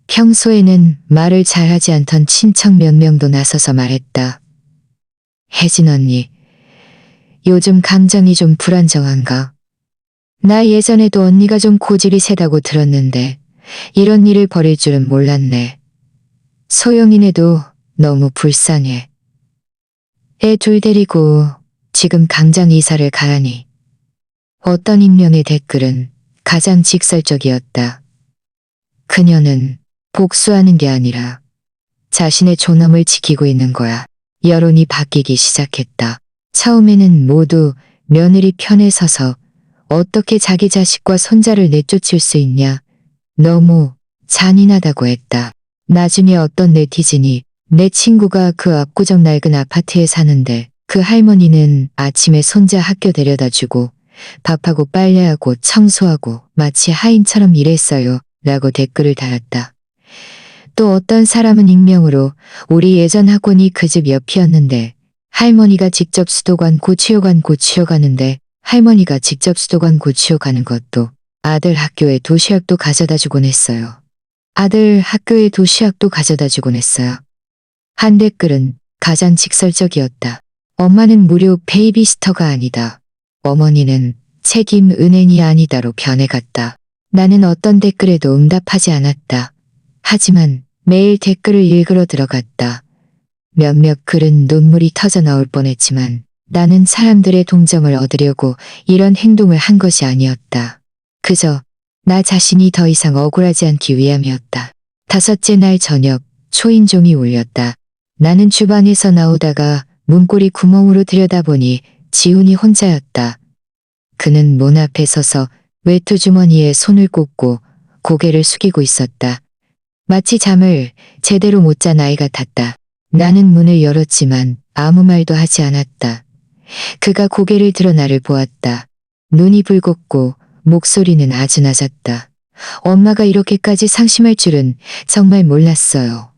평소에는 말을 잘하지 않던 친척 몇 명도 나서서 말했다. 혜진 언니, 요즘 감정이 좀 불안정한가? 나 예전에도 언니가 좀 고집이 세다고 들었는데 이런 일을 벌일 줄은 몰랐네. 소영이네도 너무 불쌍해. 애 둘 데리고 지금 당장 이사를 가라니. 어떤 익명의 댓글은 가장 직설적이었다. 그녀는 복수하는 게 아니라 자신의 존엄을 지키고 있는 거야. 여론이 바뀌기 시작했다. 처음에는 모두 며느리 편에 서서 어떻게 자기 자식과 손자를 내쫓을 수 있냐. 너무 잔인하다고 했다. 나중에 어떤 네티즌이 내 친구가 그 압구정 낡은 아파트에 사는데 그 할머니는 아침에 손자 학교 데려다 주고 밥하고 빨래하고 청소하고 마치 하인처럼 일했어요. 라고 댓글을 달았다. 또 어떤 사람은 익명으로 우리 예전 학원이 그 집 옆이었는데 할머니가 직접 수도관 고치러 가는데 할머니가 직접 수도관 고치러 가는 것도 아들 학교에 도시락도 가져다 주곤 했어요. 아들 학교에 도시락도 가져다 주곤 했어요. 한 댓글은 가장 직설적이었다. 엄마는 무료 베이비시터가 아니다. 어머니는 책임 은행이 아니다로 변해갔다. 나는 어떤 댓글에도 응답하지 않았다. 하지만 매일 댓글을 읽으러 들어갔다. 몇몇 글은 눈물이 터져 나올 뻔했지만 나는 사람들의 동정을 얻으려고 이런 행동을 한 것이 아니었다. 그저 나 자신이 더 이상 억울하지 않기 위함이었다. 5째 날 저녁 초인종이 울렸다. 나는 주방에서 나오다가 문고리 구멍으로 들여다보니 지훈이 혼자였다. 그는 문 앞에 서서 외투 주머니에 손을 꽂고 고개를 숙이고 있었다. 마치 잠을 제대로 못 잔 아이 같았다. 나는 문을 열었지만 아무 말도 하지 않았다. 그가 고개를 들어 나를 보았다. 눈이 붉었고 목소리는 아주 낮았다. 엄마가 이렇게까지 상심할 줄은 정말 몰랐어요.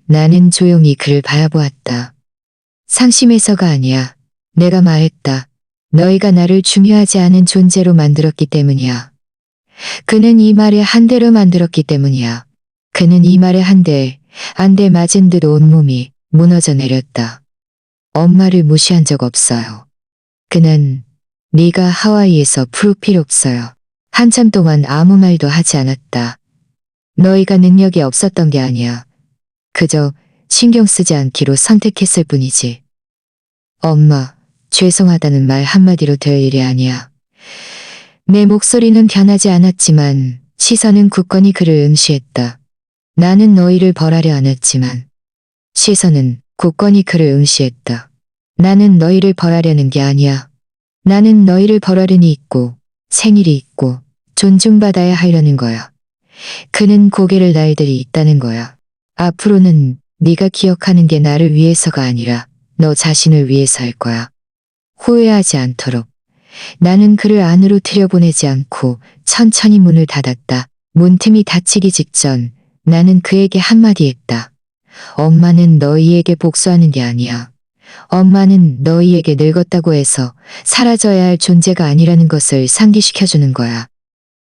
나는 조용히 그를 바라보았다. 상심해서가 아니야. 내가 말했다. 너희가 나를 중요하지 않은 존재로 만들었기 때문이야. 그는 이 말에 한 대로 만들었기 때문이야. 그는 이 말에 한 대 맞은 듯 온몸이 무너져 내렸다. 엄마를 무시한 적 없어요. 그는 네가 하와이에서 프로필 없어요. 한참 동안 아무 말도 하지 않았다. 너희가 능력이 없었던 게 아니야. 그저 신경 쓰지 않기로 선택했을 뿐이지. 엄마, 죄송하다는 말 한마디로 될 일이 아니야. 내 목소리는 변하지 않았지만 시선은 굳건히 그를 응시했다. 나는 너희를 벌하려 안 했지만 시선은 굳건히 그를 응시했다. 나는 너희를 벌하려는 게 아니야. 나는 너희를 벌하려니 있고 생일이 있고 존중받아야 하려는 거야. 그는 고개를 날들이 있다는 거야. 앞으로는 네가 기억하는 게 나를 위해서가 아니라 너 자신을 위해서일 거야. 후회하지 않도록. 나는 그를 안으로 들여보내지 않고 천천히 문을 닫았다. 문틈이 닫히기 직전 나는 그에게 한마디 했다. 엄마는 너희에게 복수하는 게 아니야. 엄마는 너희에게 늙었다고 해서 사라져야 할 존재가 아니라는 것을 상기시켜주는 거야.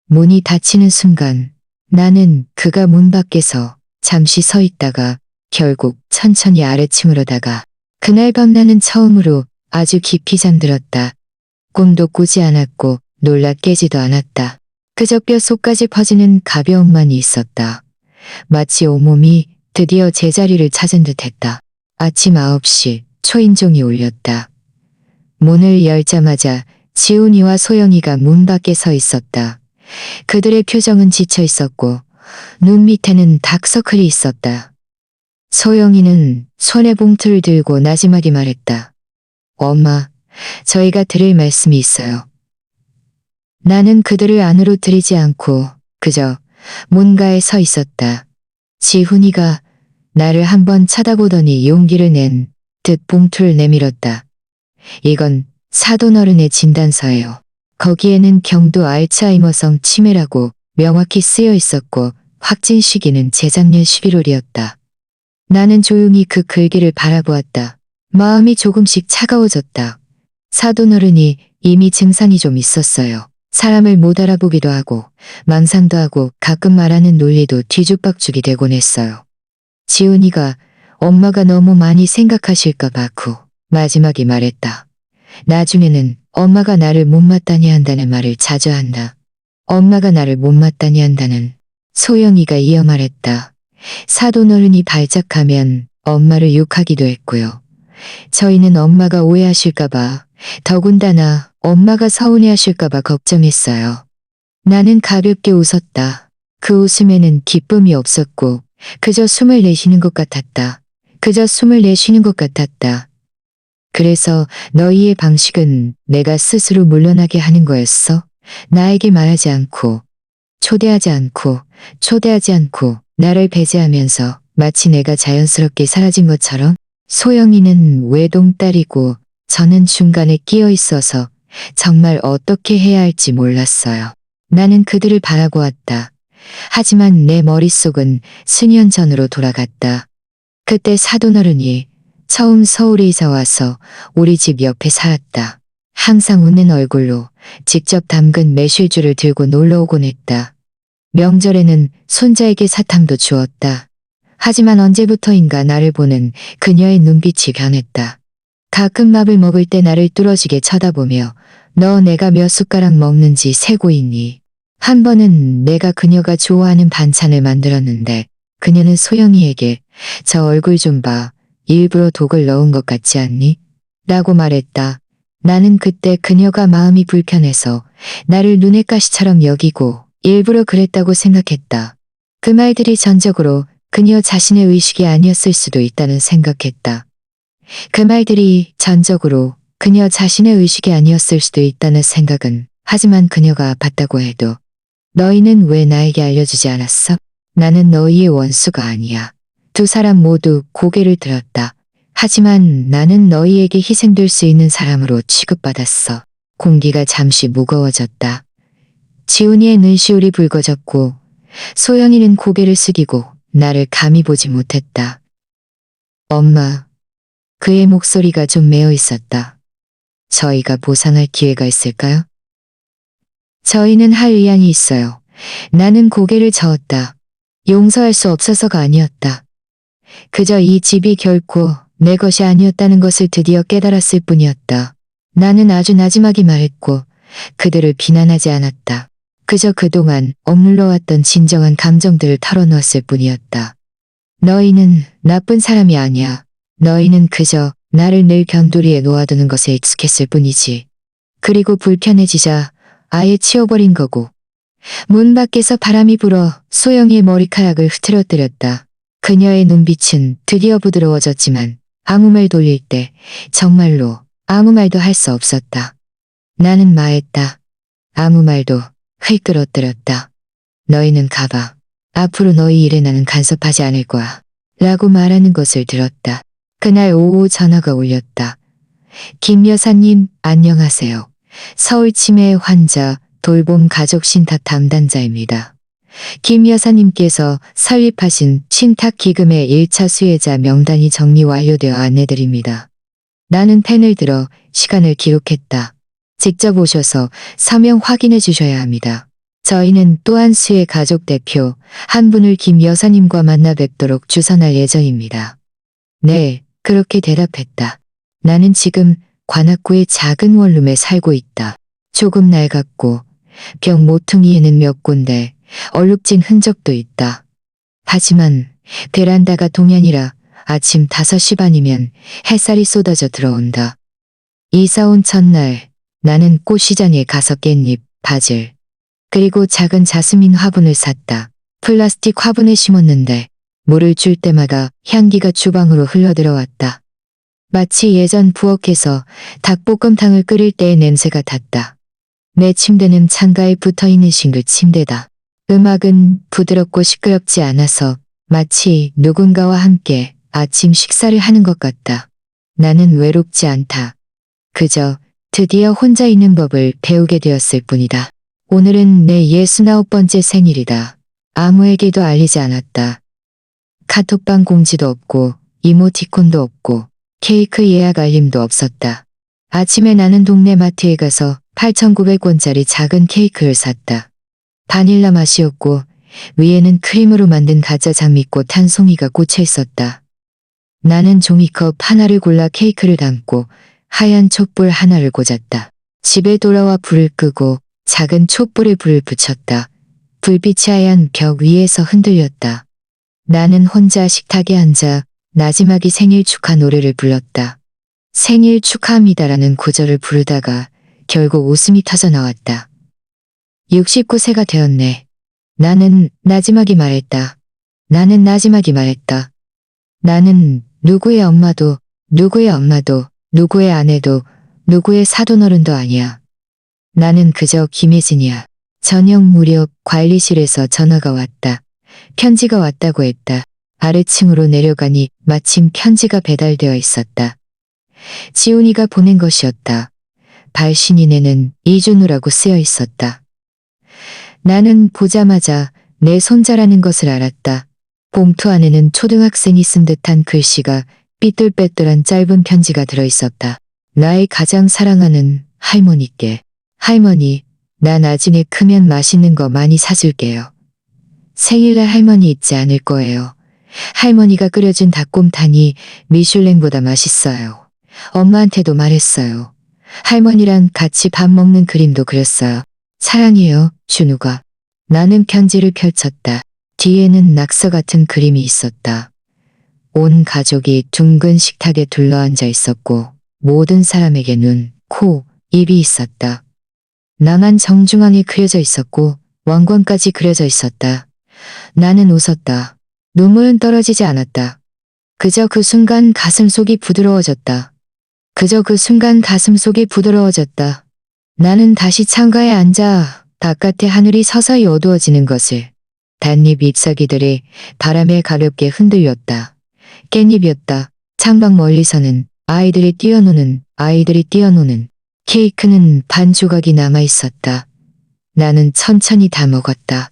문이 닫히는 순간 나는 그가 문 밖에서 잠시 서 있다가 결국 천천히 아래층으로 다가 그날 밤 나는 처음으로 아주 깊이 잠들었다. 꿈도 꾸지 않았고 놀라 깨지도 않았다. 그저 뼛속까지 퍼지는 가벼움만 있었다. 마치 온몸이 드디어 제자리를 찾은 듯했다. 아침 9시 초인종이 울렸다. 문을 열자마자 지훈이와 소영이가 문 밖에 서 있었다. 그들의 표정은 지쳐 있었고 눈 밑에는 다크서클이 있었다. 소영이는 손에 봉투를 들고 나지막이 말했다. 엄마, 저희가 드릴 말씀이 있어요. 나는 그들을 안으로 들이지 않고 그저 문가에 서 있었다. 지훈이가 나를 한번 쳐다보더니 용기를 낸 듯 봉투를 내밀었다. 이건 사돈어른의 진단서예요. 거기에는 경도 알츠하이머성 치매라고 명확히 쓰여 있었고 확진 시기는 재작년 11월이었다. 나는 조용히 그 글귀를 바라보았다. 마음이 조금씩 차가워졌다. 사돈어른이 이미 증상이 좀 있었어요. 사람을 못 알아보기도 하고 망상도 하고 가끔 말하는 논리도 뒤죽박죽이 되곤 했어요. 지훈이가 엄마가 너무 많이 생각하실까봐 마지막에 말했다. 나중에는 엄마가 나를 못마땅해 한다는 말을 자주 한다. 엄마가 나를 못마땅해 한다는 소영이가 이어 말했다. 사돈어른이 발작하면 엄마를 욕하기도 했고요. 저희는 엄마가 오해하실까봐 더군다나 엄마가 서운해하실까봐 걱정했어요. 나는 가볍게 웃었다. 그 웃음에는 기쁨이 없었고 그저 숨을 내쉬는 것 같았다. 그저 숨을 내쉬는 것 같았다. 그래서 너희의 방식은 내가 스스로 물러나게 하는 거였어? 나에게 말하지 않고, 초대하지 않고, 나를 배제하면서 마치 내가 자연스럽게 사라진 것처럼? 소영이는 외동딸이고 저는 중간에 끼어 있어서 정말 어떻게 해야 할지 몰랐어요. 나는 그들을 바라고 왔다. 하지만 내 머릿속은 수년 전으로 돌아갔다. 그때 사돈어른이 처음 서울에 이사 와서 우리 집 옆에 살았다. 항상 웃는 얼굴로 직접 담근 매실주를 들고 놀러 오곤 했다. 명절에는 손자에게 사탕도 주었다. 하지만 언제부터인가 나를 보는 그녀의 눈빛이 변했다. 가끔 밥을 먹을 때 나를 뚫어지게 쳐다보며 너 내가 몇 숟가락 먹는지 세고 있니? 한 번은 내가 그녀가 좋아하는 반찬을 만들었는데 그녀는 소영이에게 저 얼굴 좀 봐. 일부러 독을 넣은 것 같지 않니? 라고 말했다. 나는 그때 그녀가 마음이 불편해서 나를 눈의 가시처럼 여기고 일부러 그랬다고 생각했다. 그 말들이 전적으로 그녀 자신의 의식이 아니었을 수도 있다는 생각했다. 그 말들이 전적으로 그녀 자신의 의식이 아니었을 수도 있다는 생각은 하지만 그녀가 아팠다고 해도 너희는 왜 나에게 알려주지 않았어? 나는 너희의 원수가 아니야. 두 사람 모두 고개를 들었다. 하지만 나는 너희에게 희생될 수 있는 사람으로 취급받았어. 공기가 잠시 무거워졌다. 지훈이의 눈시울이 붉어졌고 소영이는 고개를 숙이고 나를 감히 보지 못했다. 엄마. 그의 목소리가 좀 메어 있었다. 저희가 보상할 기회가 있을까요? 저희는 할 의향이 있어요. 나는 고개를 저었다. 용서할 수 없어서가 아니었다. 그저 이 집이 결코 내 것이 아니었다는 것을 드디어 깨달았을 뿐이었다. 나는 아주 나지막이 말했고 그들을 비난하지 않았다. 그저 그동안 억눌러왔던 진정한 감정들을 털어놓았을 뿐이었다. 너희는 나쁜 사람이 아니야. 너희는 그저 나를 늘 견도리에 놓아두는 것에 익숙했을 뿐이지. 그리고 불편해지자 아예 치워버린 거고 문 밖에서 바람이 불어 소영이의 머리카락을 흐트러뜨렸다. 그녀의 눈빛은 드디어 부드러워졌지만 아무 말 돌릴 때 정말로 아무 말도 할 수 없었다. 나는 마했다. 아무 말도 휘끌어뜨렸다. 너희는 가봐. 앞으로 너희 일에 나는 간섭하지 않을 거야. 라고 말하는 것을 들었다. 그날 오후 전화가 울렸다. 김 여사님, 안녕하세요. 서울 치매 환자 돌봄 가족 신탁 담당자입니다. 김 여사님께서 설립하신 신탁 기금의 1차 수혜자 명단이 정리 완료되어 안내드립니다. 나는 펜을 들어 시간을 기록했다. 직접 오셔서 서명 확인해 주셔야 합니다. 저희는 또한 수혜 가족 대표 한 분을 김 여사님과 만나 뵙도록 주선할 예정입니다. 네, 그렇게 대답했다. 나는 지금 관악구의 작은 원룸에 살고 있다. 조금 낡았고 벽 모퉁이에는 몇 군데 얼룩진 흔적도 있다. 하지만 베란다가 동안이라 아침 5시 반이면 햇살이 쏟아져 들어온다. 이사 온 첫날 나는 꽃시장에 가서 깻잎, 바질, 그리고 작은 자스민 화분을 샀다. 플라스틱 화분에 심었는데 물을 줄 때마다 향기가 주방으로 흘러들어왔다. 마치 예전 부엌에서 닭볶음탕을 끓일 때의 냄새가 닿다. 내 침대는 창가에 붙어있는 싱글 침대다. 음악은 부드럽고 시끄럽지 않아서 마치 누군가와 함께 아침 식사를 하는 것 같다. 나는 외롭지 않다. 그저 드디어 혼자 있는 법을 배우게 되었을 뿐이다. 오늘은 내 69번째 생일이다. 아무에게도 알리지 않았다. 카톡방 공지도 없고 이모티콘도 없고 케이크 예약 알림도 없었다. 아침에 나는 동네 마트에 가서 8,900원짜리 작은 케이크를 샀다. 바닐라 맛이었고 위에는 크림으로 만든 가짜 장미꽃 한 송이가 꽂혀 있었다. 나는 종이컵 하나를 골라 케이크를 담고 하얀 촛불 하나를 꽂았다. 집에 돌아와 불을 끄고 작은 촛불에 불을 붙였다. 불빛이 하얀 벽 위에서 흔들렸다. 나는 혼자 식탁에 앉아 나지막이 생일 축하 노래를 불렀다. 생일 축하합니다라는 구절을 부르다가 결국 웃음이 터져 나왔다. 69세가 되었네. 나는 나지막이 말했다. 나는 나지막이 말했다. 나는 누구의 엄마도, 누구의 엄마도, 누구의 아내도, 누구의 사돈어른도 아니야. 나는 그저 김혜진이야. 저녁 무렵 관리실에서 전화가 왔다. 편지가 왔다고 했다. 아래층으로 내려가니 마침 편지가 배달되어 있었다. 지훈이가 보낸 것이었다. 발신인에는 이준우라고 쓰여 있었다. 나는 보자마자 내 손자라는 것을 알았다. 봉투 안에는 초등학생이 쓴 듯한 글씨가 삐뚤빼뚤한 짧은 편지가 들어있었다. 나의 가장 사랑하는 할머니께. 할머니, 나 나중에 크면 맛있는 거 많이 사줄게요. 생일날 할머니 잊지 않을 거예요. 할머니가 끓여준 닭곰탕이 미슐랭보다 맛있어요. 엄마한테도 말했어요. 할머니랑 같이 밥 먹는 그림도 그렸어요. 사랑해요, 준우가. 나는 편지를 펼쳤다. 뒤에는 낙서 같은 그림이 있었다. 온 가족이 둥근 식탁에 둘러앉아 있었고 모든 사람에게 눈, 코, 입이 있었다. 나만 정중앙에 그려져 있었고 왕관까지 그려져 있었다. 나는 웃었다. 눈물은 떨어지지 않았다. 그저 그 순간 가슴속이 부드러워졌다. 그저 그 순간 가슴속이 부드러워졌다. 나는 다시 창가에 앉아 바깥의 하늘이 서서히 어두워지는 것을 단잎 잎사귀들이 바람에 가볍게 흔들렸다. 깻잎이었다. 창밖 멀리서는 아이들이 뛰어노는 케이크는 반 조각이 남아 있었다. 나는 천천히 다 먹었다.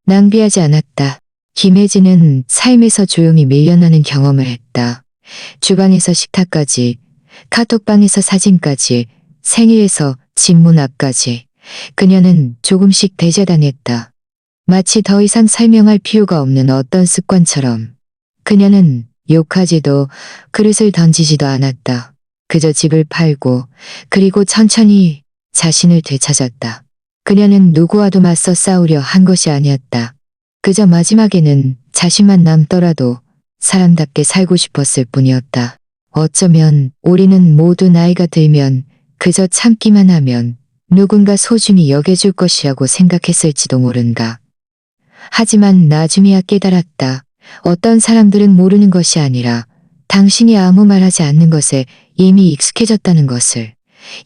낭비하지 않았다. 김혜진은 삶에서 조용히 밀려나는 경험을 했다. 주방에서 식탁까지, 카톡방에서 사진까지, 생일에서 집문 앞까지 그녀는 조금씩 대재단했다. 마치 더 이상 설명할 필요가 없는 어떤 습관처럼 그녀는 욕하지도 그릇을 던지지도 않았다. 그저 집을 팔고 그리고 천천히 자신을 되찾았다. 그녀는 누구와도 맞서 싸우려 한 것이 아니었다. 그저 마지막에는 자신만 남더라도 사람답게 살고 싶었을 뿐이었다. 어쩌면 우리는 모두 나이가 들면 그저 참기만 하면 누군가 소중히 여겨줄 것이라고 생각했을지도 모른다. 하지만 나중에야 깨달았다. 어떤 사람들은 모르는 것이 아니라 당신이 아무 말하지 않는 것에 이미 익숙해졌다는 것을.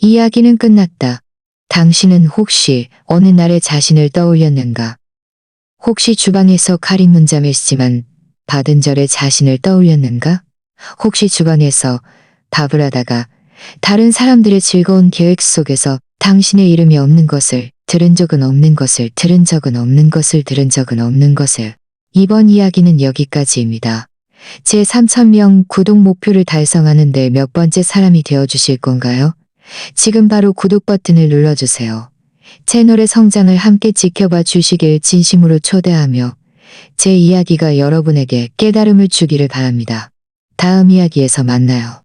이야기는 끝났다. 당신은 혹시 어느 날의 자신을 떠올렸는가? 혹시 주방에서 카린 문잠을 쓰지만 받은 절의 자신을 떠올렸는가? 혹시 주방에서 밥을 하다가 다른 사람들의 즐거운 계획 속에서 당신의 이름이 없는 것을 들은 적은 없는 것을 들은 적은 없는 것을 들은 적은 없는 것을. 이번 이야기는 여기까지입니다. 제 3,000명 구독 목표를 달성하는데 몇 번째 사람이 되어주실 건가요? 지금 바로 구독 버튼을 눌러주세요. 채널의 성장을 함께 지켜봐 주시길 진심으로 초대하며 제 이야기가 여러분에게 깨달음을 주기를 바랍니다. 다음 이야기에서 만나요.